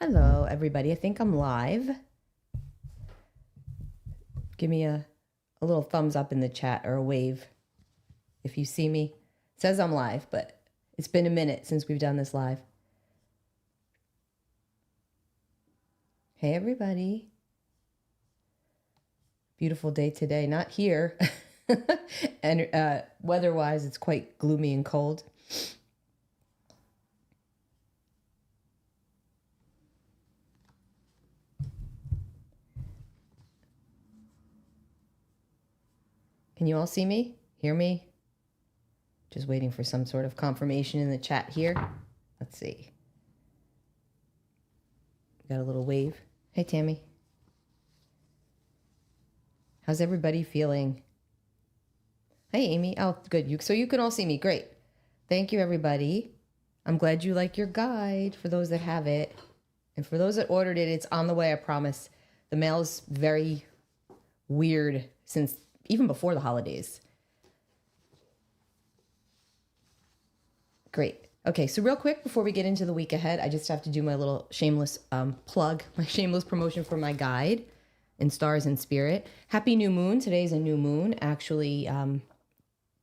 Hello, everybody. I think I'm live. Give me a little thumbs up in the chat or a wave if you see me. It says I'm live, but it's been a minute since we've done this live. Hey, everybody. Beautiful day today. Not here. And weather-wise, it's quite gloomy and cold. Can you all see me? Hear me? Just waiting for some sort of confirmation in the chat here. Let's see. Got a little wave. Hey, Tammy. How's everybody feeling? Hey, Amy. Oh, good. So you can all see me. Great. Thank you, everybody. I'm glad you like your guide for those that have it. And for those that ordered it, it's on the way, I promise. The mail is very weird since even before the holidays. Great. Okay, so real quick before we get into the week ahead, I just have to do my little shameless plug, my shameless promotion for my guide in Stars and Spirit. Happy new moon. Today's a new moon, actually,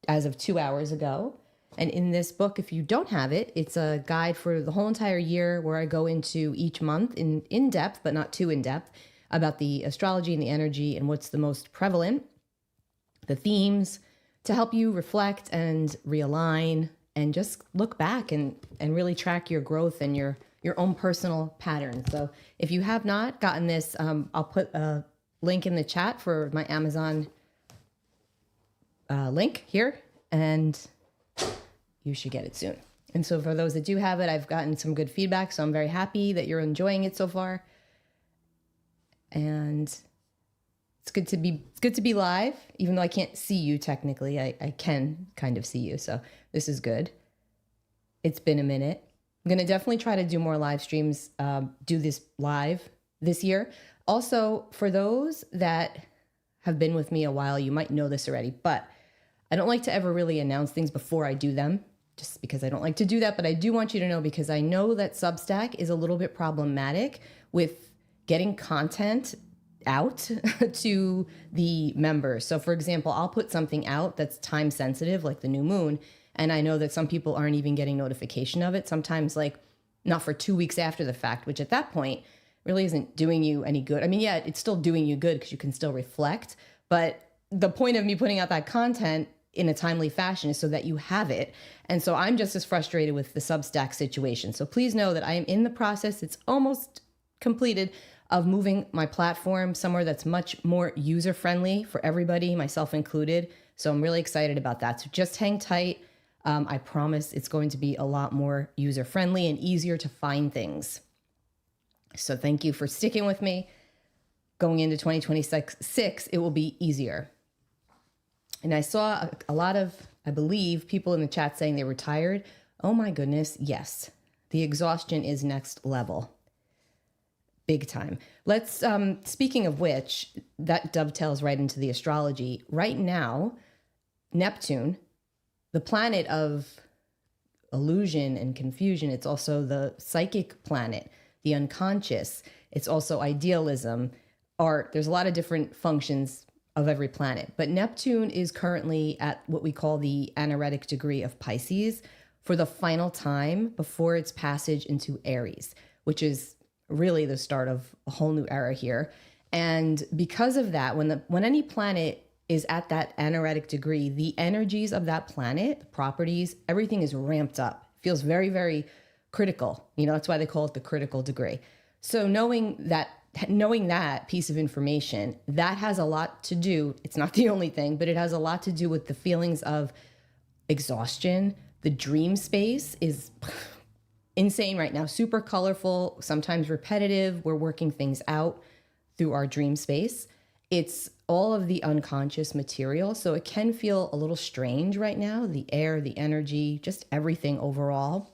as of 2 hours ago. And in this book, if you don't have it, it's a guide for the whole entire year where I go into each month in depth, but not too in depth, about the astrology and the energy and what's the most prevalent, the themes, to help you reflect and realign and just look back and really track your growth and your own personal patterns. So if you have not gotten this, I'll put a link in the chat for my Amazon link here, and you should get it soon. And so for those that do have it, I've gotten some good feedback, so I'm very happy that you're enjoying it so far. And it's good to be live, even though I can't see you technically. I can kind of see you, so this is good. It's been a minute. I'm going to definitely try to do more live streams, do this live this year. Also, for those that have been with me a while, you might know this already, but I don't like to ever really announce things before I do them, just because I don't like to do that. But I do want you to know, because I know that Substack is a little bit problematic with getting content out to the members. So for example, I'll put something out that's time sensitive, like the new moon, and I know that some people aren't even getting notification of it, sometimes like not for 2 weeks after the fact, which at that point really isn't doing you any good. I mean, yeah, it's still doing you good because you can still reflect, but the point of me putting out that content in a timely fashion is so that you have it. And so I'm just as frustrated with the Substack situation. So please know that I am in the process, it's almost completed, of moving my platform somewhere that's much more user-friendly for everybody, myself included. So I'm really excited about that. So just hang tight. I promise it's going to be a lot more user-friendly and easier to find things. So thank you for sticking with me. Going into 2026, it will be easier. And I saw a lot of, I believe, people in the chat saying they were tired. Oh my goodness, yes. The exhaustion is next level. Big time. Let's, speaking of which, that dovetails right into the astrology. Right now, Neptune, the planet of illusion and confusion, it's also the psychic planet, the unconscious. It's also idealism, art. There's a lot of different functions of every planet. But Neptune is currently at what we call the anaretic degree of Pisces for the final time before its passage into Aries, which is really the start of a whole new era here. And because of that, when any planet is at that anaretic degree, the energies of that planet, the properties, everything is ramped up. It feels very, very critical. You know, that's why they call it the critical degree. So knowing that piece of information, that has a lot to do, it's not the only thing, but it has a lot to do with the feelings of exhaustion. The dream space is insane right now, super colorful, sometimes repetitive. We're working things out through our dream space. It's all of the unconscious material, so it can feel a little strange right now, the air, the energy, just everything overall.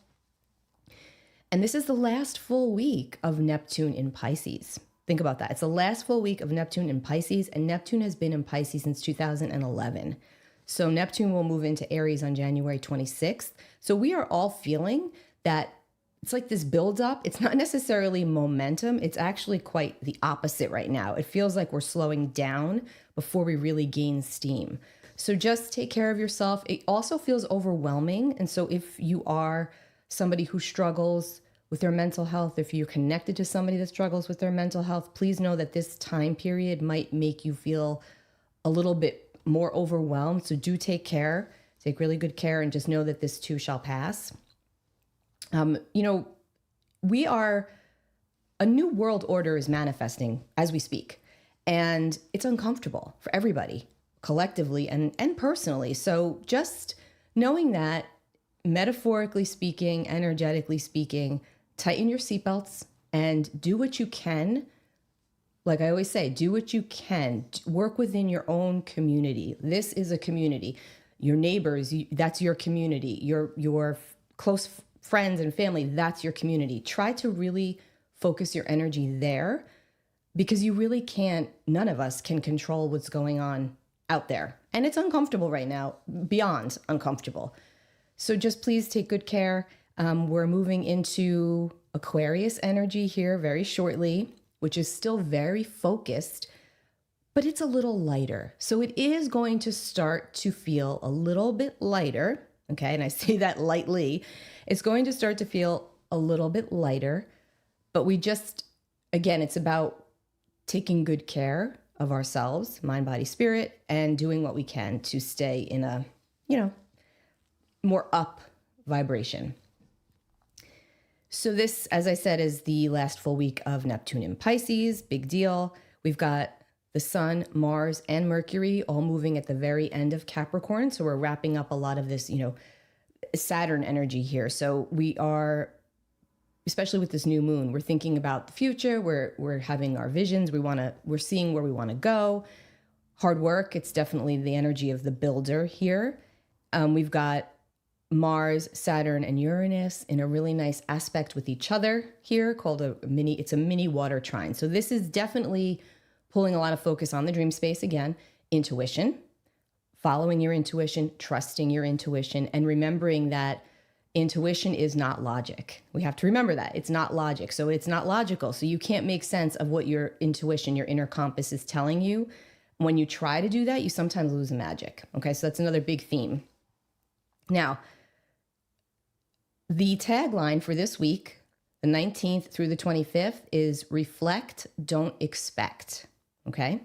And this is the last full week of Neptune in Pisces. Think about that. It's the last full week of Neptune in Pisces, and Neptune has been in Pisces since 2011. So Neptune will move into Aries on January 26th. So we are all feeling that it's like this buildup. It's not necessarily momentum. It's actually quite the opposite right now. It feels like we're slowing down before we really gain steam. So just take care of yourself. It also feels overwhelming. And so if you are somebody who struggles with their mental health, if you're connected to somebody that struggles with their mental health, please know that this time period might make you feel a little bit more overwhelmed. So do take care, take really good care, and just know that this too shall pass. We are, a new world order is manifesting as we speak, and it's uncomfortable for everybody collectively and personally. So just knowing that, metaphorically speaking, energetically speaking, tighten your seatbelts and do what you can. Like I always say, do what you can. Work within your own community. This is a community. Your neighbors, that's your community. Your close friends and family, that's your community. Try to really focus your energy there, because you really can't, none of us can control what's going on out there. And it's uncomfortable right now, beyond uncomfortable. So just please take good care. We're moving into Aquarius energy here very shortly, which is still very focused, but it's a little lighter. So it is going to start to feel a little bit lighter. Okay. And I say that lightly. It's going to start to feel a little bit lighter, but again, it's about taking good care of ourselves, mind, body, spirit, and doing what we can to stay in a, more up vibration. So this, as I said, is the last full week of Neptune in Pisces. Big deal. We've got the Sun, Mars, and Mercury all moving at the very end of Capricorn. So we're wrapping up a lot of this, Saturn energy here. So we are, especially with this new moon, we're thinking about the future. We're having our visions. We're seeing where we want to go. Hard work. It's definitely the energy of the builder here. We've got Mars, Saturn, and Uranus in a really nice aspect with each other here, called it's a mini water trine. So this is definitely pulling a lot of focus on the dream space again, intuition, following your intuition, trusting your intuition, and remembering that intuition is not logic. We have to remember that it's not logic. So it's not logical. So you can't make sense of what your intuition, your inner compass is telling you. When you try to do that, you sometimes lose the magic. Okay. So that's another big theme. Now, the tagline for this week, the 19th through the 25th, is reflect, don't expect. Okay.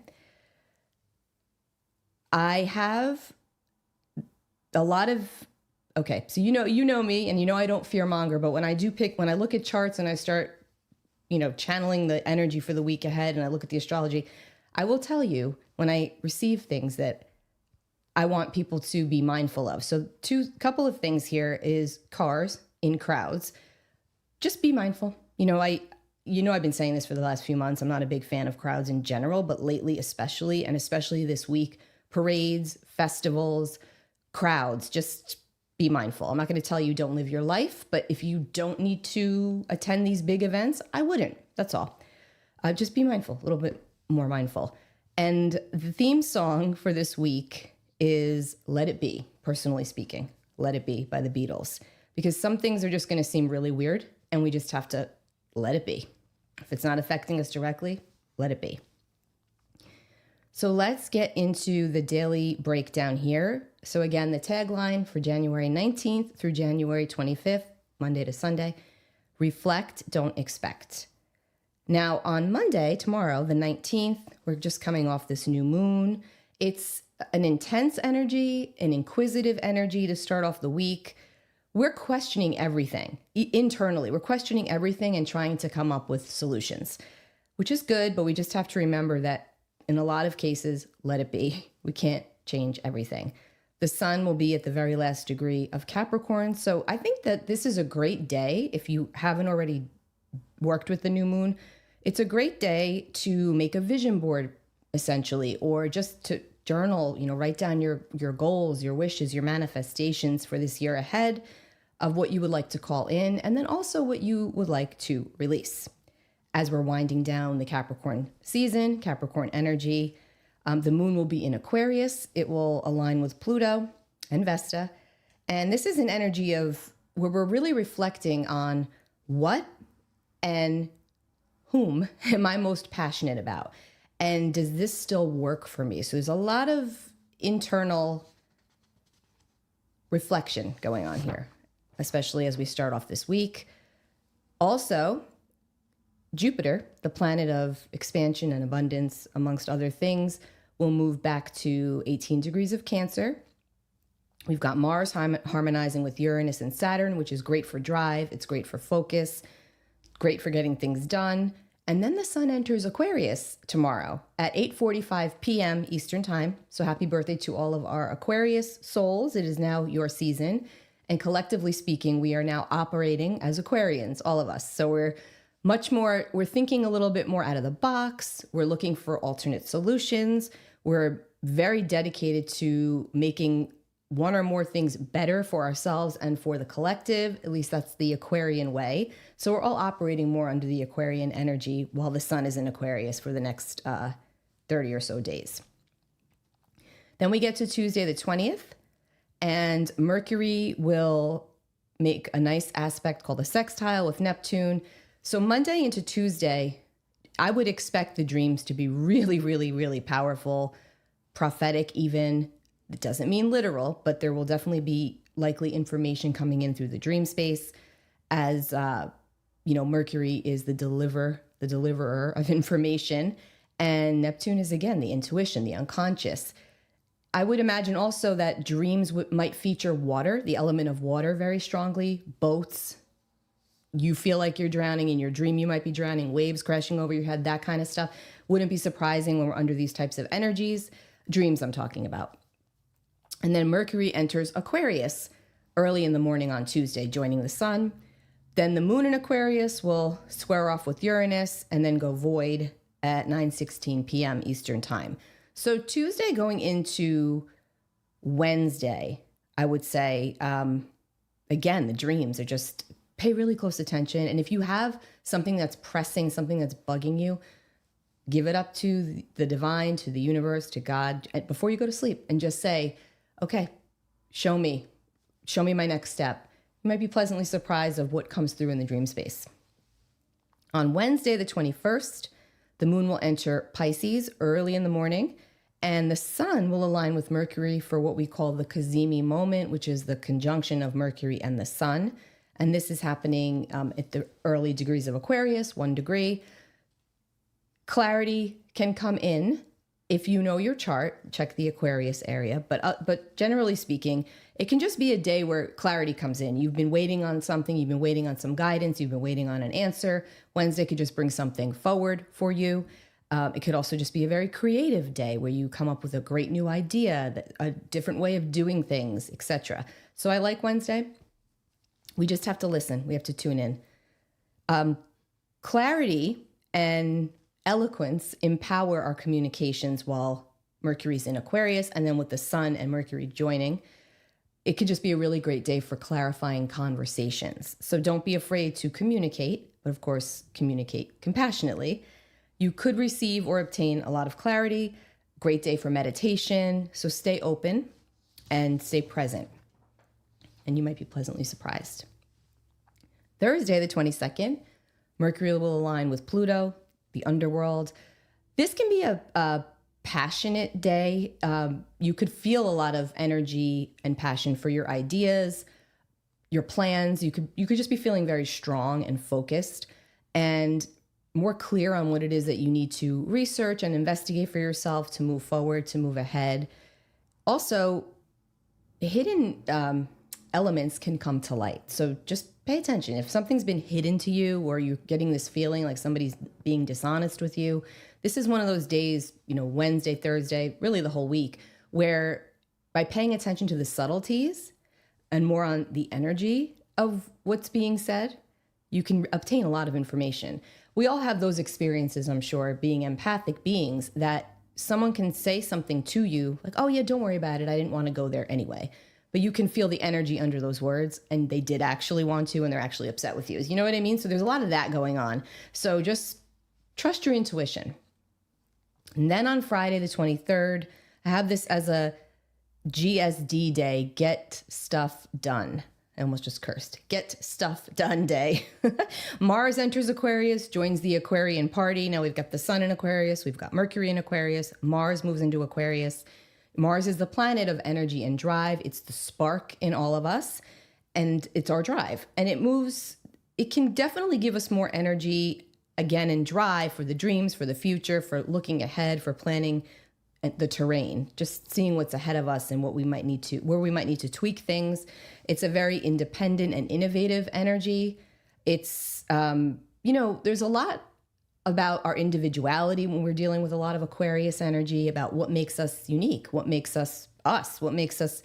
I have a lot of, okay, so you know me, and I don't fear monger, but when I look at charts and I start, channeling the energy for the week ahead, and I look at the astrology, I will tell you when I receive things that I want people to be mindful of. So couple of things here is cars in crowds. Just be mindful. I've been saying this for the last few months. I'm not a big fan of crowds in general, but lately especially, and especially this week, parades, festivals, crowds, just be mindful. I'm not going to tell you don't live your life, but if you don't need to attend these big events, I wouldn't. That's all. Just be mindful, a little bit more mindful. And the theme song for this week is Let It Be, personally speaking. Let It Be by the Beatles. Because some things are just going to seem really weird, and we just have to let it be. If it's not affecting us directly, let it be. So let's get into the daily breakdown here. So again, the tagline for January 19th through January 25th, Monday to Sunday, reflect, don't expect. Now on Monday, tomorrow, the 19th, we're just coming off this new moon. It's an intense energy, an inquisitive energy to start off the week. We're questioning everything internally. We're questioning everything and trying to come up with solutions, which is good, but we just have to remember that in a lot of cases, let it be. We can't change everything. The sun will be at the very last degree of Capricorn. So I think that this is a great day. If you haven't already worked with the new moon, it's a great day to make a vision board, essentially, or just to journal, write down your goals, your wishes, your manifestations for this year ahead of what you would like to call in, and then also what you would like to release. As we're winding down the Capricorn season, Capricorn energy, the moon will be in Aquarius. It will align with Pluto and Vesta. And this is an energy of where we're really reflecting on what and whom am I most passionate about? And does this still work for me? So there's a lot of internal reflection going on here, especially as we start off this week. Also, Jupiter, the planet of expansion and abundance, amongst other things, will move back to 18 degrees of Cancer. We've got Mars harmonizing with Uranus and Saturn, which is great for drive. It's great for focus, great for getting things done. And then the sun enters Aquarius tomorrow at 8:45 p.m. Eastern time. So happy birthday to all of our Aquarius souls. It is now your season. And collectively speaking, we are now operating as Aquarians, all of us. So we're thinking a little bit more out of the box. We're looking for alternate solutions. We're very dedicated to making one or more things better for ourselves and for the collective. At least that's the Aquarian way. So we're all operating more under the Aquarian energy while the sun is in Aquarius for the next 30 or so days. Then we get to Tuesday the 20th, and Mercury will make a nice aspect called a sextile with Neptune. So Monday into Tuesday, I would expect the dreams to be really, really, really powerful, prophetic even. It doesn't mean literal, but there will definitely be likely information coming in through the dream space as, Mercury is the deliverer of information. And Neptune is, again, the intuition, the unconscious. I would imagine also that dreams might feature water, the element of water very strongly, boats. You feel like you're drowning in your dream, you might be drowning, waves crashing over your head, that kind of stuff. Wouldn't be surprising when we're under these types of energies. Dreams I'm talking about. And then Mercury enters Aquarius early in the morning on Tuesday, joining the sun. Then the moon in Aquarius will square off with Uranus and then go void at 9:16 p.m. Eastern time. So Tuesday going into Wednesday, I would say, again, the dreams are just pay really close attention. And if you have something that's pressing, something that's bugging you, give it up to the divine, to the universe, to God before you go to sleep and just say, okay, show me my next step. You might be pleasantly surprised of what comes through in the dream space. On Wednesday, the 21st, the moon will enter Pisces early in the morning, and the sun will align with Mercury for what we call the Cazimi moment, which is the conjunction of Mercury and the sun. And this is happening at the early degrees of Aquarius, 1 degree. Clarity can come in if you know your chart, check the Aquarius area. But generally speaking, it can just be a day where clarity comes in. You've been waiting on something. You've been waiting on some guidance. You've been waiting on an answer. Wednesday could just bring something forward for you. It could also just be a very creative day where you come up with a great new idea, a different way of doing things, etc. So I like Wednesday. We just have to listen. We have to tune in. Clarity and eloquence empower our communications while Mercury's in Aquarius, and then with the sun and Mercury joining, it could just be a really great day for clarifying conversations. So don't be afraid to communicate, but of course, communicate compassionately. You could receive or obtain a lot of clarity. Great day for meditation. So stay open and stay present, and you might be pleasantly surprised. Thursday, the 22nd, Mercury will align with Pluto, the underworld. This can be a passionate day. You could feel a lot of energy and passion for your ideas, your plans. You could just be feeling very strong and focused and more clear on what it is that you need to research and investigate for yourself to move forward, to move ahead. Also, hidden elements can come to light. So just pay attention. If something's been hidden to you or you're getting this feeling like somebody's being dishonest with you, this is one of those days, Wednesday, Thursday, really the whole week, where by paying attention to the subtleties and more on the energy of what's being said, you can obtain a lot of information. We all have those experiences, I'm sure, being empathic beings, that someone can say something to you like, oh yeah, don't worry about it. I didn't want to go there anyway. But you can feel the energy under those words, and they did actually want to, and they're actually upset with you. You know what I mean? So there's a lot of that going on. So just trust your intuition. And then on Friday, the 23rd, I have this as a GSD day, get stuff done. I almost just cursed. Get stuff done day. Mars enters Aquarius, joins the Aquarian party. Now we've got the sun in Aquarius. We've got Mercury in Aquarius. Mars moves into Aquarius. Mars is the planet of energy and drive. It's the spark in all of us, and it's our drive. And it can definitely give us more energy again and drive for the dreams, for the future, for looking ahead, for planning the terrain, just seeing what's ahead of us and where we might need to tweak things. It's a very independent and innovative energy. It's, there's a lot about our individuality when we're dealing with a lot of Aquarius energy, about what makes us unique, what makes us us, what makes us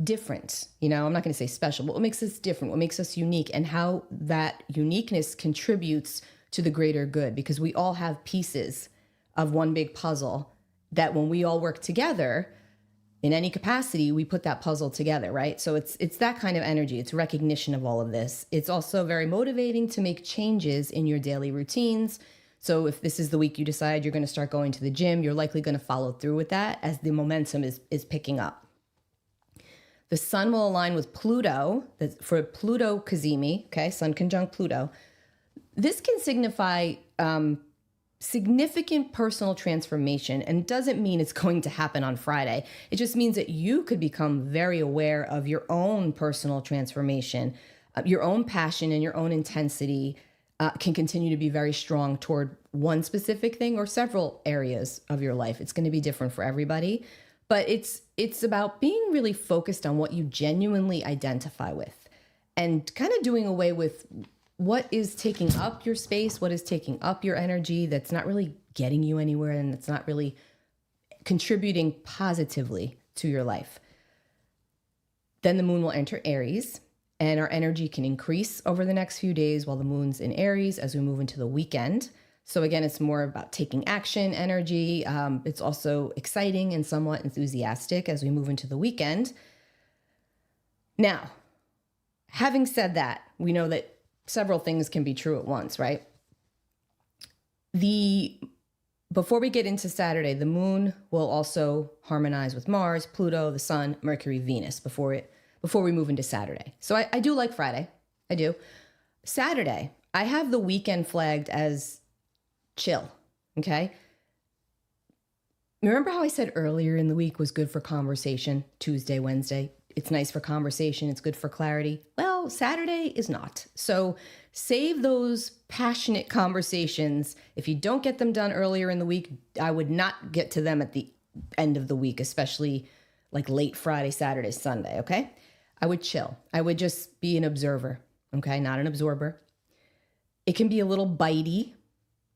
different. I'm not going to say special, but what makes us different, what makes us unique, and how that uniqueness contributes to the greater good, because we all have pieces of one big puzzle that when we all work together in any capacity, we put that puzzle together, right? So it's that kind of energy. It's recognition of all of this. It's also very motivating to make changes in your daily routines. So if this is the week you decide you're going to start going to the gym, you're likely going to follow through with that as the momentum is picking up. The sun will align with Pluto for Pluto Cazimi, okay? Sun conjunct Pluto. This can signify significant personal transformation, and doesn't mean it's going to happen on Friday. It just means that you could become very aware of your own personal transformation, your own passion and your own intensity can continue to be very strong toward one specific thing or several areas of your life. It's going to be different for everybody, but it's about being really focused on what you genuinely identify with and kind of doing away with what is taking up your space, what is taking up your energy that's not really getting you anywhere and that's not really contributing positively to your life. Then the moon will enter Aries, and our energy can increase over the next few days while the moon's in Aries as we move into the weekend. So again, it's more about taking action energy. It's also exciting and somewhat enthusiastic as we move into the weekend. Now, having said that, we know that several things can be true at once, right? Before we get into Saturday, the moon will also harmonize with Mars, Pluto, the sun, Mercury, Venus before we move into Saturday. So I do like Friday. I do. Saturday, I have the weekend flagged as chill, okay? Remember how I said earlier in the week was good for conversation, Tuesday, Wednesday? It's nice for conversation. It's good for clarity. Well, Saturday is not. So save those passionate conversations. If you don't get them done earlier in the week, I would not get to them at the end of the week, especially like late Friday, Saturday, Sunday, okay? I would chill. I would just be an observer, okay? Not an absorber. It can be a little bitey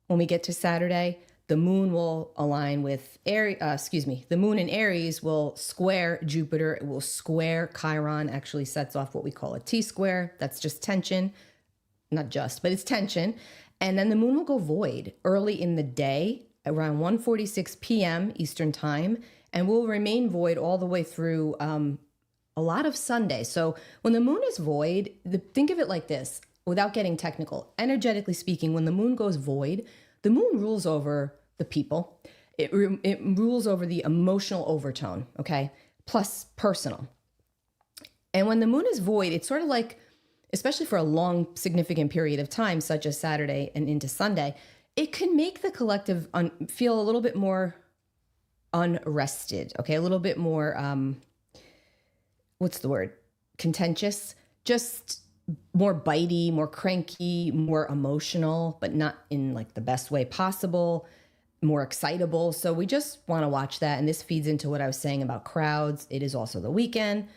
when we get to Saturday. The moon will align with the moon in Aries will square Jupiter. It will square Chiron, actually sets off what we call a T-square. That's just tension. Not just, but it's tension. And then the moon will go void early in the day around 1:46 p.m. Eastern time, and will remain void all the way through a lot of Sunday. So when the moon is void, think of it like this, without getting technical. Energetically speaking, when the moon goes void, the moon rules over the people. It rules over the emotional overtone, okay? Plus personal. And when the moon is void, it's sort of like, especially for a long, significant period of time, such as Saturday and into Sunday, it can make the collective feel a little bit more unrested, okay? A little bit more, what's the word? Contentious, just more bitey, more cranky, more emotional, but not in like the best way possible, more excitable. So we just want to watch that. And this feeds into what I was saying about crowds. It is also the weekend.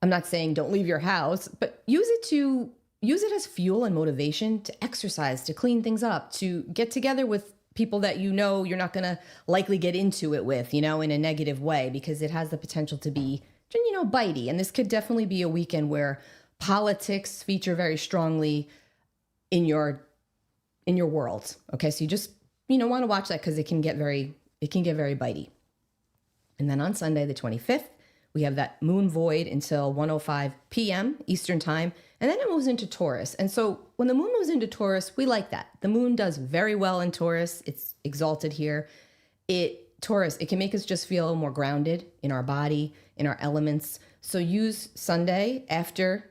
I'm not saying don't leave your house, but use it as fuel and motivation to exercise, to clean things up, to get together with people that you know you're not going to likely get into it with, in a negative way, because it has the potential to be, bitey. And this could definitely be a weekend where politics feature very strongly in your world. Okay. So you just, want to watch that because it can get very bitey. And then on Sunday, the 25th, we have that moon void until 1:05 p.m. Eastern time. And then it moves into Taurus. And so when the moon moves into Taurus, we like that. The moon does very well in Taurus. It's exalted here. Taurus, it can make us just feel more grounded in our body, in our elements. So use Sunday after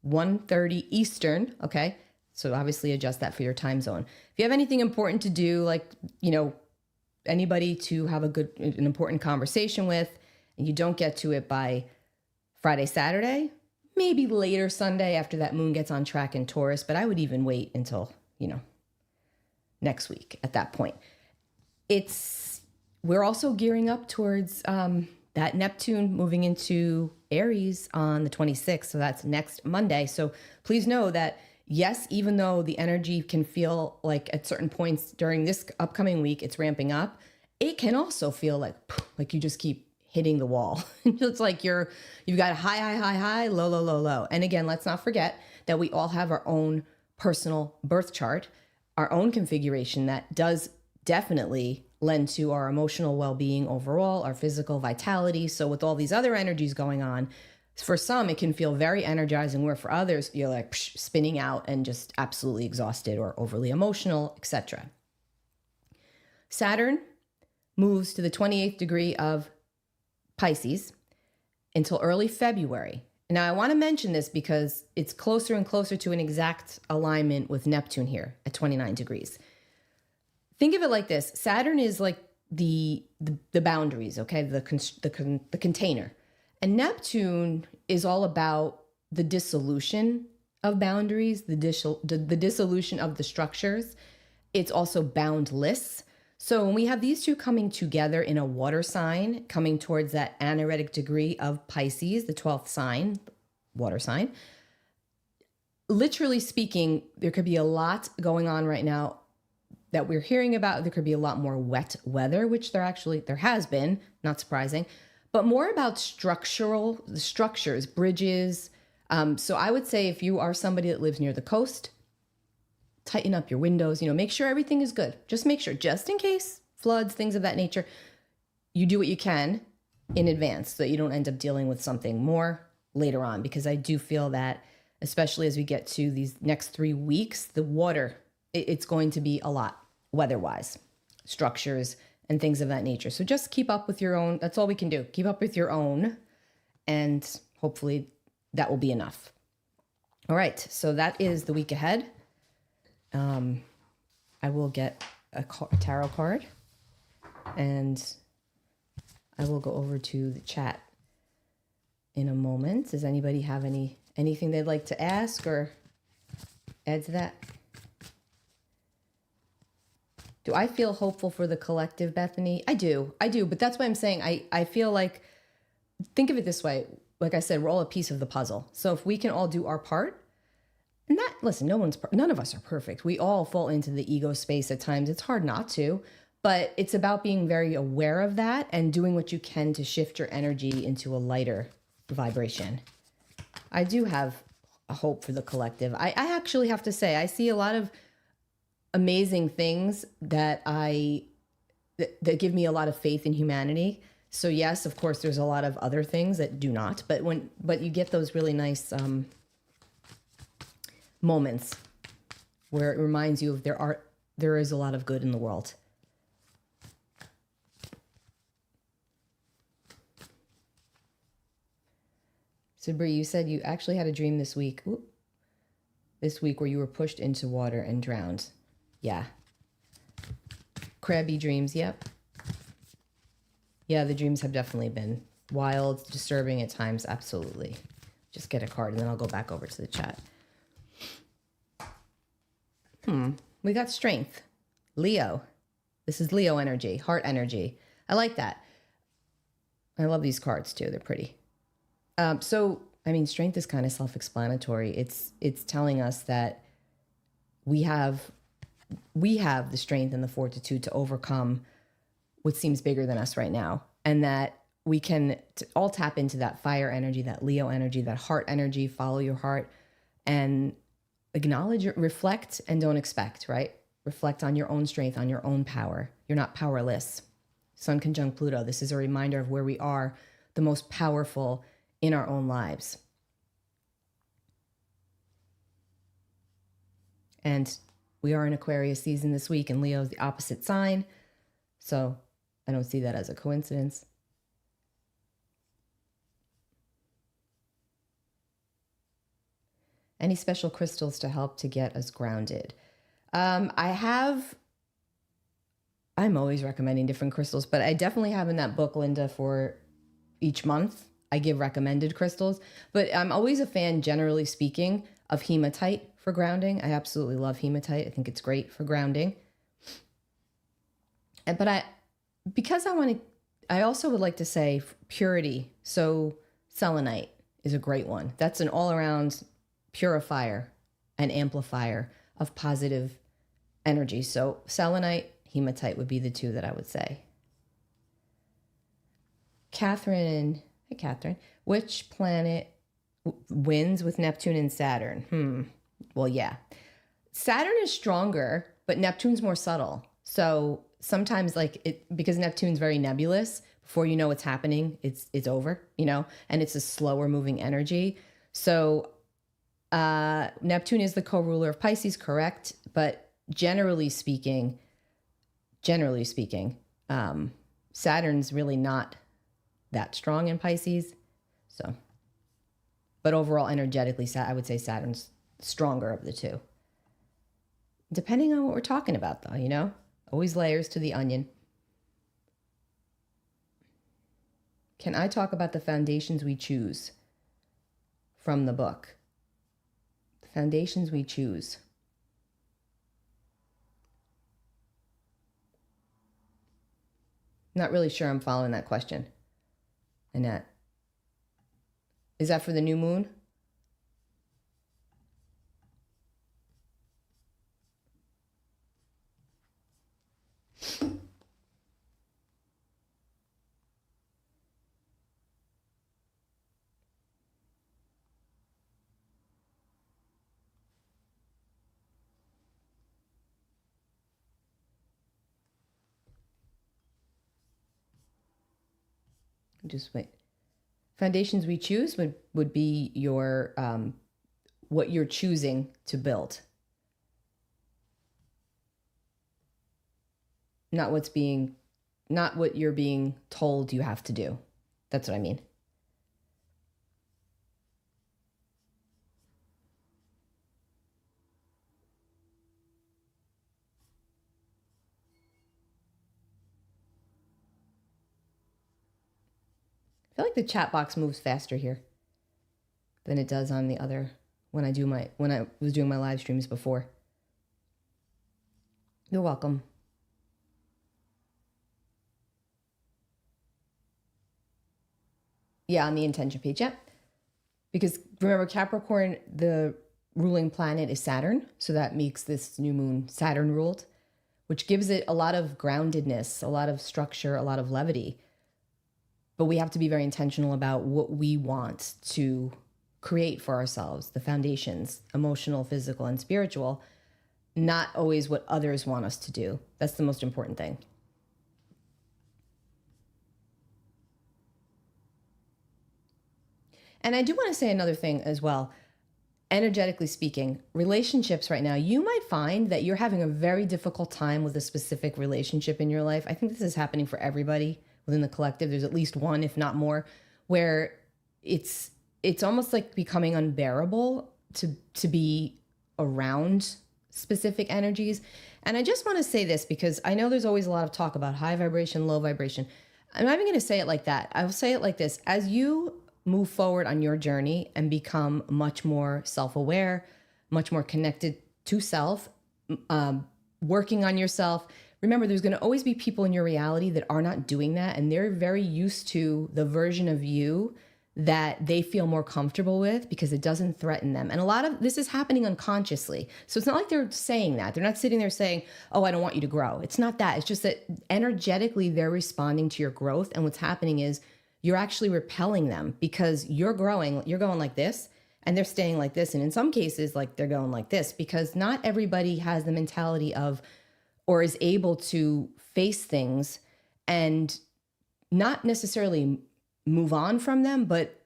1:30 Eastern. Okay. So obviously adjust that for your time zone. If you have anything important to do, like, anybody to have an important conversation with, and you don't get to it by Friday, Saturday, maybe later Sunday after that moon gets on track in Taurus, but I would even wait until, next week at that point. We're also gearing up towards that Neptune moving into Aries on the 26th. So that's next Monday. So please know that, yes, even though the energy can feel like at certain points during this upcoming week, it's ramping up, it can also feel like you just keep hitting the wall. It's like you've got a high, high, high, high, low, low, low, low. And again, let's not forget that we all have our own personal birth chart, our own configuration that does definitely lend to our emotional well-being overall, our physical vitality. So with all these other energies going on, for some, it can feel very energizing, where for others, you're like spinning out and just absolutely exhausted or overly emotional, etc. Saturn moves to the 28th degree of Pisces until early February. Now, I want to mention this because it's closer and closer to an exact alignment with Neptune here at 29 degrees. Think of it like this. Saturn is like the boundaries, okay? The container. And Neptune is all about the dissolution of boundaries, the dissolution of the structures. It's also boundless. So when we have these two coming together in a water sign, coming towards that anaretic degree of Pisces, the 12th sign, water sign, literally speaking, there could be a lot going on right now that we're hearing about. There could be a lot more wet weather, which there has been, not surprising, but more about structures, bridges. So I would say if you are somebody that lives near the coast, tighten up your windows, make sure everything is good. Just make sure, just in case floods, things of that nature, you do what you can in advance so that you don't end up dealing with something more later on. Because I do feel that, especially as we get to these next 3 weeks, the water, it's going to be a lot weather-wise, structures and things of that nature. So just keep up with your own. That's all we can do. Keep up with your own, and hopefully that will be enough. All right. So that is the week ahead. I will get a tarot card, and I will go over to the chat in a moment. Does anybody have anything they'd like to ask or add to that? Do I feel hopeful for the collective, Bethany? I do, but that's why I'm saying I feel like, think of it this way. Like I said, we're all a piece of the puzzle. So if we can all do our part, and listen, none of us are perfect. We all fall into the ego space at times. It's hard not to, but it's about being very aware of that and doing what you can to shift your energy into a lighter vibration. I do have a hope for the collective. I actually have to say, I see a lot of amazing things that give me a lot of faith in humanity. So yes, of course, there's a lot of other things that do not, but you get those really nice moments where it reminds you of there is a lot of good in the world. So Bree, you said you actually had a dream this week. This week where you were pushed into water and drowned. Yeah. Crabby dreams, yep. Yeah, the dreams have definitely been wild, disturbing at times, absolutely. Just get a card and then I'll go back over to the chat. We got strength. Leo. This is Leo energy, heart energy. I like that. I love these cards too. They're pretty. So, I mean, strength is kind of self-explanatory. It's telling us that we have the strength and the fortitude to overcome what seems bigger than us right now. And that we can all tap into that fire energy, that Leo energy, that heart energy, follow your heart, and acknowledge, reflect, and don't expect, right? Reflect on your own strength, on your own power. You're not powerless. Sun conjunct Pluto. This is a reminder of where we are the most powerful in our own lives. And we are in Aquarius season this week, and Leo is the opposite sign. So I don't see that as a coincidence. Any special crystals to help to get us grounded? I'm always recommending different crystals, but I definitely have in that book, Linda, for each month, I give recommended crystals. But I'm always a fan, generally speaking, of hematite for grounding. I absolutely love hematite. I think it's great for grounding. But I also would like to say purity. So selenite is a great one. That's an all-around purifier and amplifier of positive energy. So selenite, hematite would be the two that I would say. Catherine, hey Catherine, which planet wins with Neptune and Saturn? Well, yeah. Saturn is stronger, but Neptune's more subtle. So sometimes because Neptune's very nebulous, before you know what's happening, it's over, and it's a slower moving energy. So Neptune is the co-ruler of Pisces, correct? But generally speaking, Saturn's really not that strong in Pisces. So, but overall, energetically, I would say Saturn's stronger of the two. Depending on what we're talking about, though, always layers to the onion. Can I talk about the foundations we choose from the book? The foundations we choose. Not really sure I'm following that question, Annette. Is that for the new moon? Just wait. Foundations we choose would be your what you're choosing to build, not what you're being told you have to do. That's what I mean. I feel like the chat box moves faster here than it does on the other when I was doing my live streams before. You're welcome. Yeah, on the intention page, yeah. Because remember, Capricorn, the ruling planet is Saturn, so that makes this new moon Saturn ruled, which gives it a lot of groundedness, a lot of structure, a lot of levity. But we have to be very intentional about what we want to create for ourselves, the foundations, emotional, physical, and spiritual, not always what others want us to do. That's the most important thing. And I do want to say another thing as well. Energetically speaking, relationships right now, you might find that you're having a very difficult time with a specific relationship in your life. I think this is happening for everybody within the collective. There's at least one, if not more, where it's almost like becoming unbearable to be around specific energies. And I just want to say this because I know there's always a lot of talk about high vibration, low vibration. I'm not even going to say it like that. I will say it like this. As you move forward on your journey and become much more self-aware, much more connected to self, working on yourself, remember, there's going to always be people in your reality that are not doing that. And they're very used to the version of you that they feel more comfortable with because it doesn't threaten them. And a lot of this is happening unconsciously. So it's not like they're saying that. They're not sitting there saying, oh, I don't want you to grow. It's not that. It's just that energetically they're responding to your growth. And what's happening is you're actually repelling them because you're growing. You're going like this and they're staying like this. And in some cases, like they're going like this because not everybody has the mentality of or is able to face things and not necessarily move on from them, but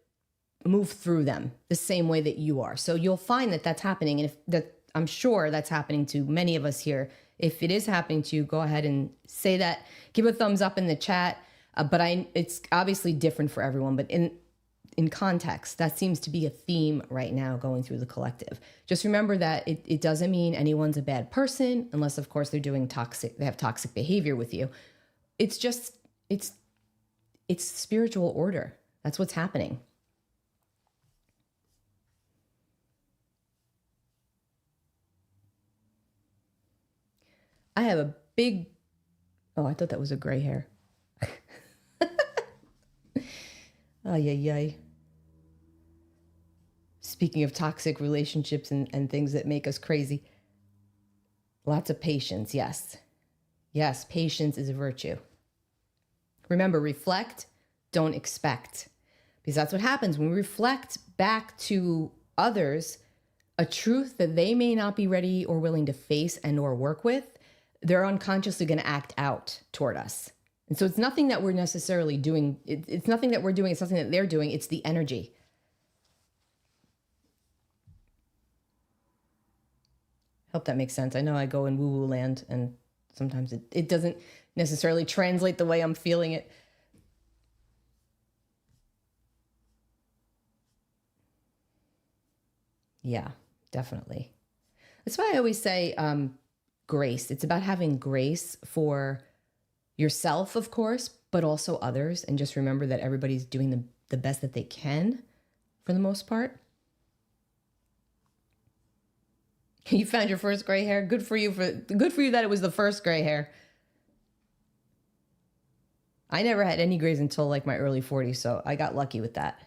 move through them the same way that you are. So you'll find that that's happening. And I'm sure that's happening to many of us here. If it is happening to you, go ahead and say that, give a thumbs up in the chat. But it's obviously different for everyone. But in in context. That seems to be a theme right now going through the collective. Just remember that it doesn't mean anyone's a bad person, unless of course they have toxic behavior with you. It's just, it's spiritual order. That's what's happening. I have a big, oh, I thought that was a gray hair. Ay, ay, ay. Speaking of toxic relationships and things that make us crazy, lots of patience, yes. Yes, patience is a virtue. Remember, reflect, don't expect. Because that's what happens when we reflect back to others a truth that they may not be ready or willing to face and or work with. They're unconsciously going to act out toward us. And so it's nothing that we're necessarily doing. It's nothing that we're doing. It's nothing that they're doing. It's the energy. Hope that makes sense. I know I go in woo-woo land and sometimes it doesn't necessarily translate the way I'm feeling it. Yeah, definitely. That's why I always say grace. It's about having grace for yourself, of course, but also others. And just remember that everybody's doing the best that they can for the most part. You found your first gray hair. Good for you that it was the first gray hair. I never had any grays until like my early 40s, so I got lucky with that.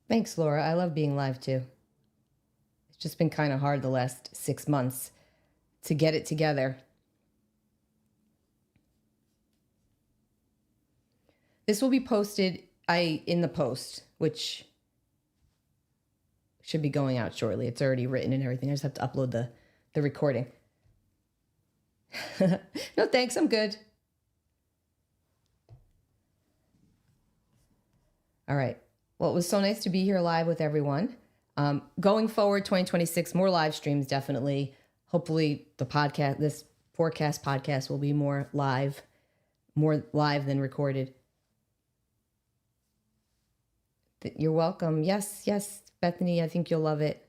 Thanks, Laura. I love being live too. It's just been kind of hard the last 6 months to get it together. This will be posted in the post, which should be going out shortly. It's already written and everything. I just have to upload the recording. No, thanks. I'm good. All right. Well, it was so nice to be here live with everyone. Going forward, 2026, more live streams, definitely. Hopefully this forecast podcast will be more live than recorded. You're welcome. Yes, Bethany, I think you'll love it.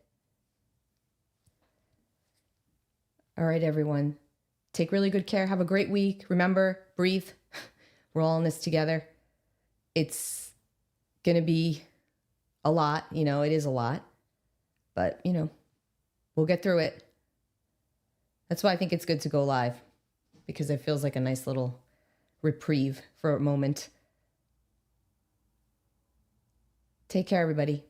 All right, everyone. Take really good care. Have a great week. Remember, breathe. We're all in this together. It's going to be a lot. It is a lot. But, we'll get through it. That's why I think it's good to go live. Because it feels like a nice little reprieve for a moment. Take care, everybody.